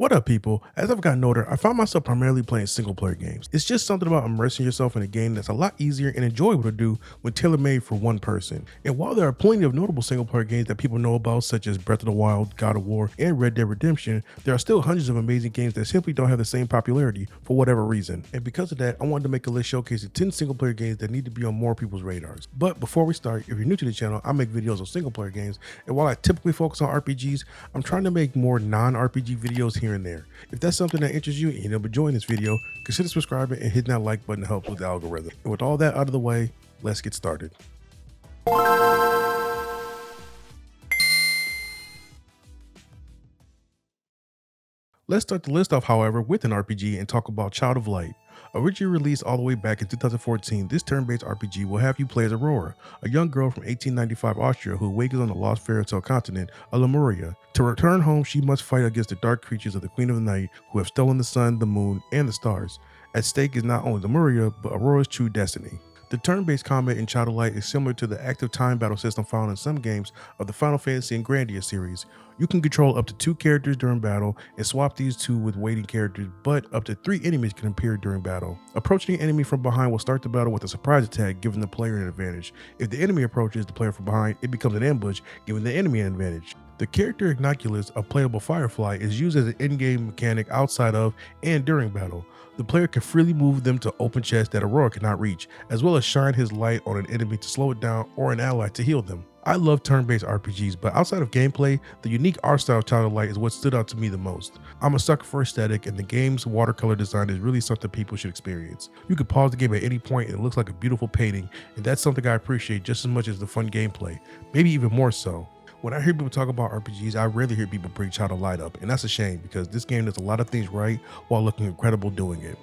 What up, people? As I've gotten older, I found myself primarily playing single player games. It's just something about immersing yourself in a game that's a lot easier and enjoyable to do when tailor made for one person. And while there are plenty of notable single player games that people know about, such as Breath of the Wild, God of War, and Red Dead Redemption, there are still hundreds of amazing games that simply don't have the same popularity for whatever reason. And because of that, I wanted to make a list showcasing 10 single player games that need to be on more people's radars. But before we start, if you're new to the channel, I make videos of single player games, and while I typically focus on RPGs, I'm trying to make more non-RPG videos here and there. If that's something that interests you and you'll be enjoying this video, consider subscribing and hitting that like button to help with the algorithm. And with all that out of the way, let's get started. Let's start the list off, however, with an RPG and talk about Child of Light. Originally released all the way back in 2014, this turn-based RPG will have you play as Aurora, a young girl from 1895 Austria who awakens on the lost fairy tale continent of Lemuria. To return home, she must fight against the dark creatures of the Queen of the Night who have stolen the sun, the moon, and the stars. At stake is not only Lemuria, but Aurora's true destiny. The turn-based combat in Child of Light is similar to the active time battle system found in some games of the Final Fantasy and Grandia series. You can control up to 2 characters during battle and swap these 2 with waiting characters, but up to 3 enemies can appear during battle. Approaching an enemy from behind will start the battle with a surprise attack, giving the player an advantage. If the enemy approaches the player from behind, it becomes an ambush, giving the enemy an advantage. The character Ignoculus, a playable Firefly, is used as an in-game mechanic outside of and during battle. The player can freely move them to open chests that Aurora cannot reach, as well as shine his light on an enemy to slow it down or an ally to heal them. I love turn-based RPGs, but outside of gameplay, the unique art style of Child of Light is what stood out to me the most. I'm a sucker for aesthetic, and the game's watercolor design is really something people should experience. You can pause the game at any point and it looks like a beautiful painting, and that's something I appreciate just as much as the fun gameplay, maybe even more so. When I hear people talk about RPGs, I rarely hear people bring Child of Light up, and that's a shame because this game does a lot of things right while looking incredible doing it.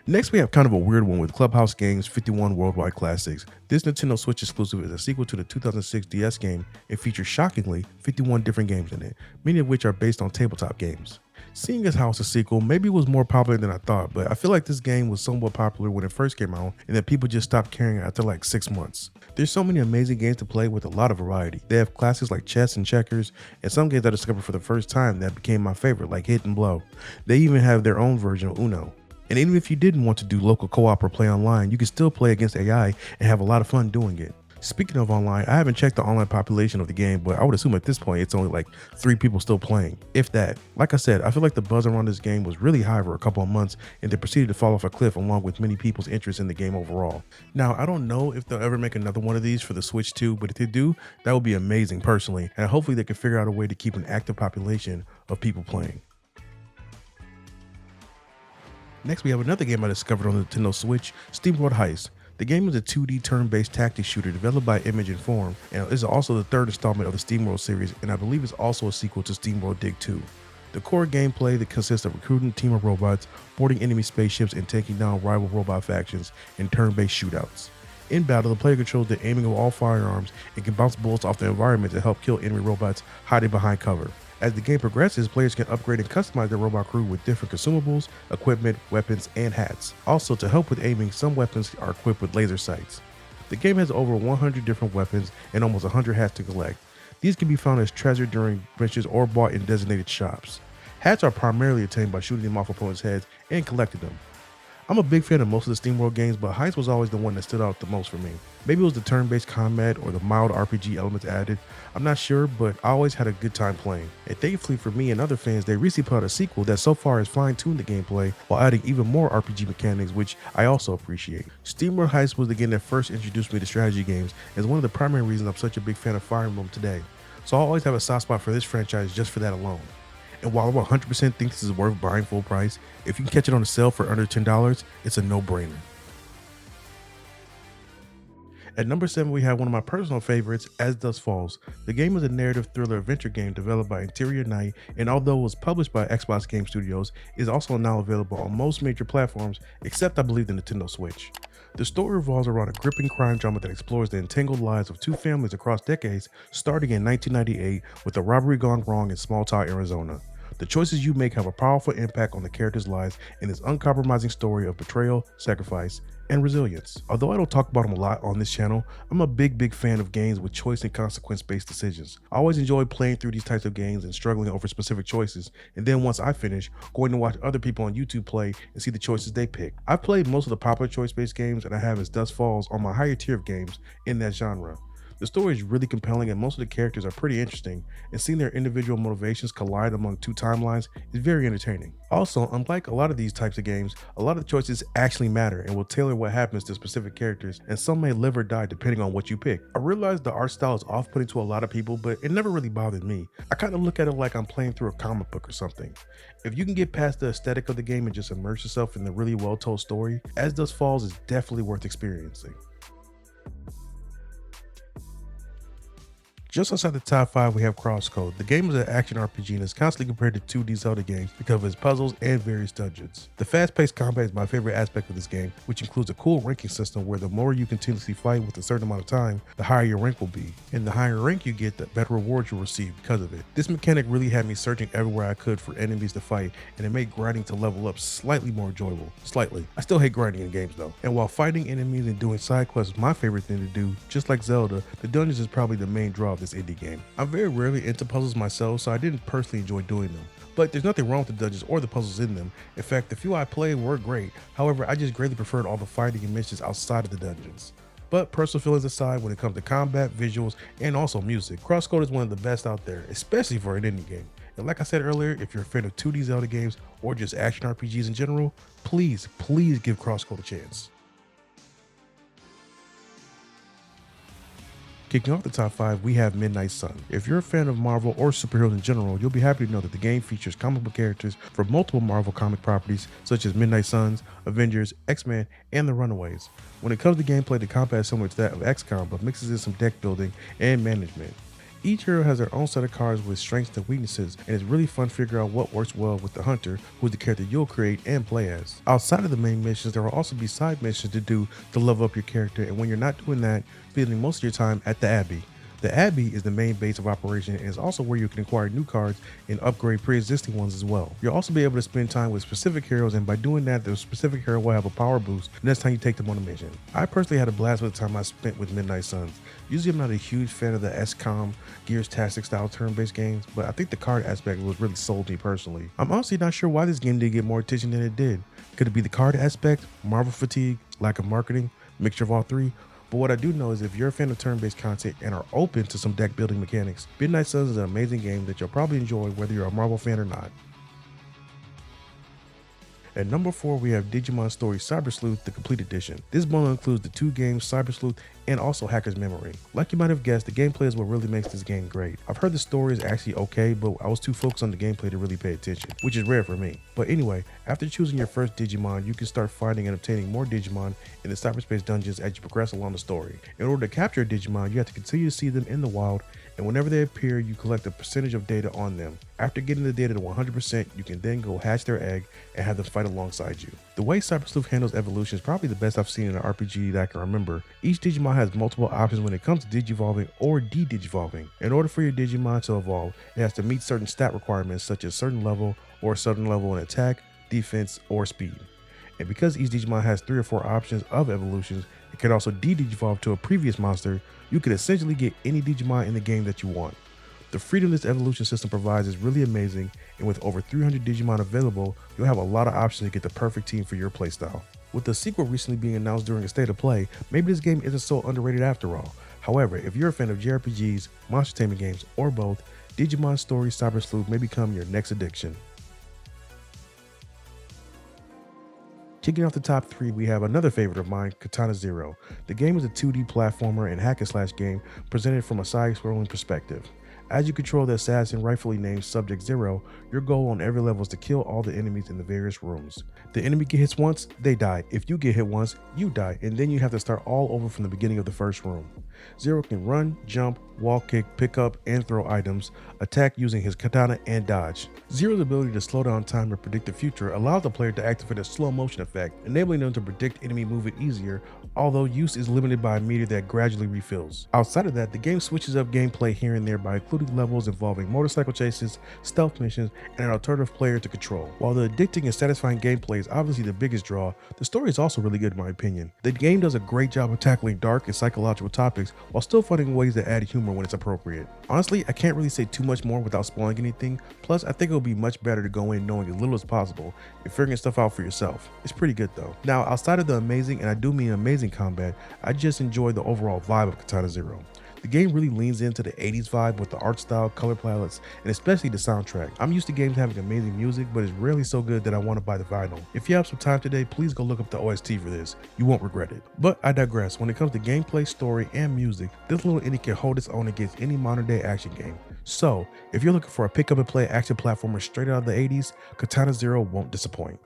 Next, we have kind of a weird one with Clubhouse Games' 51 Worldwide Classics. This Nintendo Switch exclusive is a sequel to the 2006 DS game and features, shockingly, 51 different games in it, many of which are based on tabletop games. Seeing as how it's a sequel, maybe it was more popular than I thought, but I feel like this game was somewhat popular when it first came out and that people just stopped caring after like 6 months. There's so many amazing games to play with a lot of variety. They have classics like chess and checkers, and some games I discovered for the first time that became my favorite, like Hit and Blow. They even have their own version of Uno. And even if you didn't want to do local co-op or play online, you can still play against AI and have a lot of fun doing it. Speaking of online, I haven't checked the online population of the game, but I would assume at this point it's only like 3 people still playing, if that. Like I said, I feel like the buzz around this game was really high for a couple of months and then proceeded to fall off a cliff along with many people's interest in the game overall. Now, I don't know if they'll ever make another one of these for the Switch 2, but if they do, that would be amazing personally, and hopefully they can figure out a way to keep an active population of people playing. Next, we have another game I discovered on the Nintendo Switch, SteamWorld Heist. The game is a 2D turn-based tactics shooter developed by Image and Form, and is also the 3rd installment of the SteamWorld series, and I believe it's also a sequel to SteamWorld Dig 2. The core gameplay that consists of recruiting a team of robots, boarding enemy spaceships, and taking down rival robot factions in turn-based shootouts. In battle, the player controls the aiming of all firearms and can bounce bullets off the environment to help kill enemy robots hiding behind cover. As the game progresses, players can upgrade and customize their robot crew with different consumables, equipment, weapons, and hats. Also, to help with aiming, some weapons are equipped with laser sights. The game has over 100 different weapons and almost 100 hats to collect. These can be found as treasure during missions or bought in designated shops. Hats are primarily attained by shooting them off opponents' heads and collecting them. I'm a big fan of most of the SteamWorld games, but Heist was always the one that stood out the most for me. Maybe it was the turn-based combat or the mild RPG elements added, I'm not sure, but I always had a good time playing. And thankfully for me and other fans, they recently put out a sequel that so far has fine-tuned the gameplay while adding even more RPG mechanics, which I also appreciate. SteamWorld Heist was the game that first introduced me to strategy games, and is one of the primary reasons I'm such a big fan of Fire Emblem today. So I'll always have a soft spot for this franchise just for that alone. And while I 100% think this is worth buying full price, if you can catch it on a sale for under $10, it's a no-brainer. At number 7, we have one of my personal favorites, As Dusk Falls. The game is a narrative thriller adventure game developed by Interior Night, and although it was published by Xbox Game Studios, is also now available on most major platforms except I believe the Nintendo Switch. The story revolves around a gripping crime drama that explores the entangled lives of 2 families across decades, starting in 1998 with a robbery gone wrong in Small Town, Arizona. The choices you make have a powerful impact on the characters' lives in this uncompromising story of betrayal, sacrifice, and resilience. Although I don't talk about them a lot on this channel, I'm a big fan of games with choice and consequence based decisions. I always enjoy playing through these types of games and struggling over specific choices, and then once I finish, going to watch other people on YouTube play and see the choices they pick. I've played most of the popular choice based games, and I have As Dusk Falls on my higher tier of games in that genre. The story is really compelling and most of the characters are pretty interesting, and seeing their individual motivations collide among two timelines is very entertaining. Also, unlike a lot of these types of games, a lot of the choices actually matter and will tailor what happens to specific characters, and some may live or die depending on what you pick. I realize the art style is off-putting to a lot of people, but it never really bothered me. I kind of look at it like I'm playing through a comic book or something. If you can get past the aesthetic of the game and just immerse yourself in the really well-told story, As Dusk Falls is definitely worth experiencing. Just outside the top 5, we have Crosscode. The game is an action RPG and is constantly compared to 2D Zelda games because of its puzzles and various dungeons. The fast-paced combat is my favorite aspect of this game, which includes a cool ranking system where the more you continuously fight with a certain amount of time, the higher your rank will be. And the higher rank you get, the better rewards you'll receive because of it. This mechanic really had me searching everywhere I could for enemies to fight, and it made grinding to level up slightly more enjoyable. Slightly. I still hate grinding in games though. And while fighting enemies and doing side quests is my favorite thing to do, just like Zelda, the dungeons is probably the main draw of this indie game. I'm very rarely into puzzles myself, so I didn't personally enjoy doing them. But there's nothing wrong with the dungeons or the puzzles in them. In fact, the few I played were great. However, I just greatly preferred all the fighting and missions outside of the dungeons. But personal feelings aside, when it comes to combat, visuals, and also music, Crosscode is one of the best out there, especially for an indie game. And like I said earlier, if you're a fan of 2D Zelda games or just action RPGs in general, please give Crosscode a chance. Kicking off the top 5, we have Midnight Sun. If you're a fan of Marvel or superheroes in general, you'll be happy to know that the game features comic book characters from multiple Marvel comic properties such as Midnight Suns, Avengers, X-Men, and the Runaways. When it comes to gameplay, the combat is similar to that of XCOM, but mixes in some deck building and management. Each hero has their own set of cards with strengths and weaknesses, and it's really fun to figure out what works well with the Hunter, who's the character you'll create and play as. Outside of the main missions, there will also be side missions to do to level up your character, and when you're not doing that, spending most of your time at the Abbey. The Abbey is the main base of operation and is also where you can acquire new cards and upgrade pre-existing ones as well. You'll also be able to spend time with specific heroes, and by doing that, the specific hero will have a power boost next time you take them on a mission. I personally had a blast with the time I spent with Midnight Suns. Usually I'm not a huge fan of the XCOM, Gears Tactics style turn-based games, but I think the card aspect was really sold me personally. I'm honestly not sure why this game didn't get more attention than it did. Could it be the card aspect, Marvel fatigue, lack of marketing, mixture of all three? But what I do know is if you're a fan of turn-based content and are open to some deck building mechanics, Midnight Suns is an amazing game that you'll probably enjoy whether you're a Marvel fan or not. At number 4, we have Digimon Story Cyber Sleuth, the Complete Edition. This bundle includes the 2 games Cyber Sleuth and also Hacker's Memory. Like you might have guessed, the gameplay is what really makes this game great. I've heard the story is actually okay, but I was too focused on the gameplay to really pay attention, which is rare for me. But anyway, after choosing your first Digimon, you can start finding and obtaining more Digimon in the cyberspace dungeons as you progress along the story. In order to capture a Digimon, you have to continue to see them in the wild, and whenever they appear, you collect a percentage of data on them. After getting the data to 100%, you can then go hatch their egg and have them fight alongside you. The way Cyber Sleuth handles evolution is probably the best I've seen in an RPG that I can remember. Each Digimon has multiple options when it comes to digivolving or de-digivolving. In order for your Digimon to evolve, it has to meet certain stat requirements such as certain level or a certain level in attack, defense, or speed. And because each Digimon has 3 or 4 options of evolutions, it can also de-digivolve to a previous monster. You can essentially get any Digimon in the game that you want. The freedom this evolution system provides is really amazing, and with over 300 Digimon available, you'll have a lot of options to get the perfect team for your playstyle. With the sequel recently being announced during a state of play, maybe this game isn't so underrated after all. However, if you're a fan of JRPGs, monster taming games, or both, Digimon Story Cyber Sleuth may become your next addiction. Kicking off the top 3, we have another favorite of mine, Katana Zero. The game is a 2D platformer and hack and slash game presented from a side-scrolling perspective. As you control the assassin rightfully named Subject Zero, your goal on every level is to kill all the enemies in the various rooms. The enemy get hit once, they die. If you get hit once, you die, and then you have to start all over from the beginning of the first room. Zero can run, jump, wall kick, pick up, and throw items, attack using his katana, and dodge. Zero's ability to slow down time and predict the future allows the player to activate a slow motion effect, enabling them to predict enemy movement easier, although use is limited by a meter that gradually refills. Outside of that, the game switches up gameplay here and there by including levels involving motorcycle chases, stealth missions, and an alternative player to control. While the addicting and satisfying gameplay is obviously the biggest draw, the story is also really good in my opinion. The game does a great job of tackling dark and psychological topics while still finding ways to add humor when it's appropriate. Honestly, I can't really say too much more without spoiling anything, plus I think it would be much better to go in knowing as little as possible and figuring stuff out for yourself. It's pretty good though. Now, outside of the amazing, and I do mean amazing combat, I just enjoy the overall vibe of Katana Zero. The game really leans into the 80s vibe with the art style, color palettes, and especially the soundtrack. I'm used to games having amazing music, but it's rarely so good that I want to buy the vinyl. If you have some time today, please go look up the OST for this. You won't regret it. But I digress. When it comes to gameplay, story, and music, this little indie can hold its own against any modern day action game. So, if you're looking for a pick up and play action platformer straight out of the 80s, Katana Zero won't disappoint.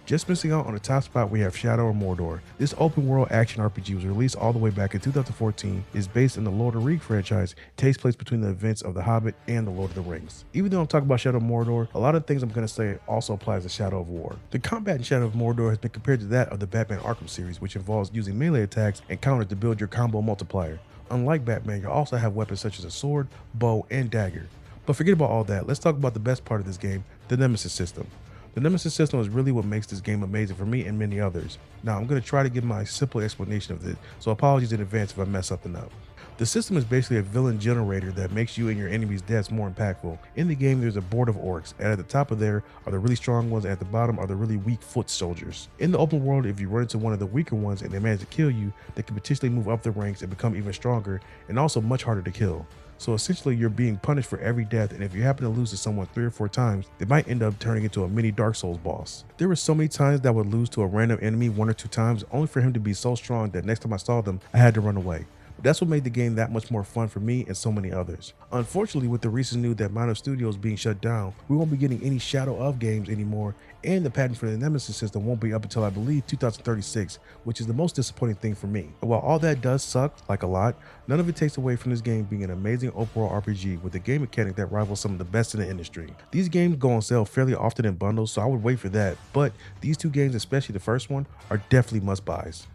Just missing out on the top spot, we have Shadow of Mordor. This open world action RPG was released all the way back in 2014, is based in the Lord of the Rings franchise, takes place between the events of The Hobbit and The Lord of the Rings. Even though I'm talking about Shadow of Mordor, a lot of things I'm going to say also applies to Shadow of War. The combat in Shadow of Mordor has been compared to that of the Batman Arkham series, which involves using melee attacks and counters to build your combo multiplier. Unlike Batman, you also have weapons such as a sword, bow, and dagger. But forget about all that, let's talk about the best part of this game, the Nemesis system. The Nemesis system is really what makes this game amazing for me and many others. Now, I'm going to try to give my simple explanation of this, so apologies in advance if I mess something up. The system is basically a villain generator that makes you and your enemies' deaths more impactful. In the game, there's a board of orcs, and at the top of there are the really strong ones, and at the bottom are the really weak foot soldiers. In the open world, if you run into one of the weaker ones and they manage to kill you, they can potentially move up the ranks and become even stronger, and also much harder to kill. So essentially, you're being punished for every death, and if you happen to lose to someone 3 or 4 times, they might end up turning into a mini Dark Souls boss. There were so many times that I would lose to a random enemy 1 or 2 times, only for him to be so strong that next time I saw them, I had to run away. But that's what made the game that much more fun for me and so many others. Unfortunately, with the recent news that Mountain Studios being shut down, we won't be getting any Shadow of games anymore, and the patent for the Nemesis system won't be up until I believe 2036, which is the most disappointing thing for me. But while all that does suck, like a lot, none of it takes away from this game being an amazing open world RPG with a game mechanic that rivals some of the best in the industry. These games go on sale fairly often in bundles, so I would wait for that, but these 2 games, especially the first one, are definitely must-buys.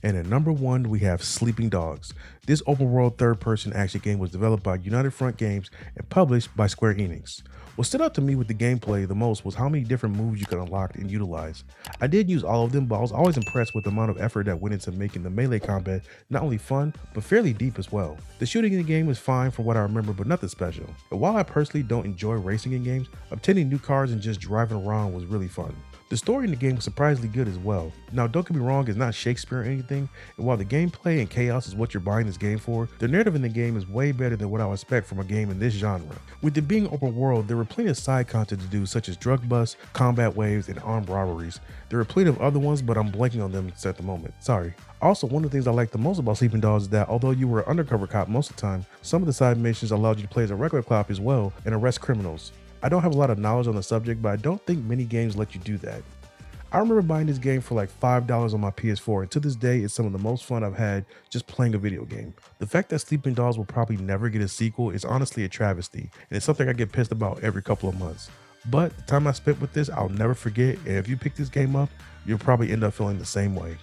And at number 1, we have Sleeping Dogs. This open world third-person action game was developed by United Front Games and published by Square Enix. What stood out to me with the gameplay the most was how many different moves you could unlock and utilize. I did use all of them, but I was always impressed with the amount of effort that went into making the melee combat not only fun, but fairly deep as well. The shooting in the game was fine from what I remember, but nothing special. And while I personally don't enjoy racing in games, obtaining new cars and just driving around was really fun. The story in the game was surprisingly good as well. Now, don't get me wrong, it's not Shakespeare or anything, and while the gameplay and chaos is what you're buying this game for, the narrative in the game is way better than what I would expect from a game in this genre. With it being open world, there were plenty of side content to do, such as drug busts, combat waves, and armed robberies. There were plenty of other ones, but I'm blanking on them at the moment. Sorry. Also, one of the things I like the most about Sleeping Dogs is that although you were an undercover cop most of the time, some of the side missions allowed you to play as a regular cop as well and arrest criminals. I don't have a lot of knowledge on the subject, but I don't think many games let you do that. I remember buying this game for like $5 on my PS4, and to this day, it's some of the most fun I've had just playing a video game. The fact that Sleeping Dogs will probably never get a sequel is honestly a travesty, and it's something I get pissed about every couple of months. But the time I spent with this, I'll never forget, and if you pick this game up, you'll probably end up feeling the same way.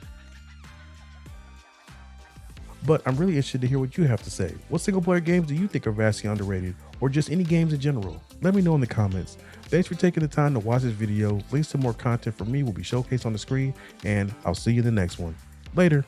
But I'm really interested to hear what you have to say. What single player games do you think are vastly underrated, or just any games in general? Let me know in the comments. Thanks for taking the time to watch this video. Links to more content from me will be showcased on the screen, and I'll see you in the next one. Later.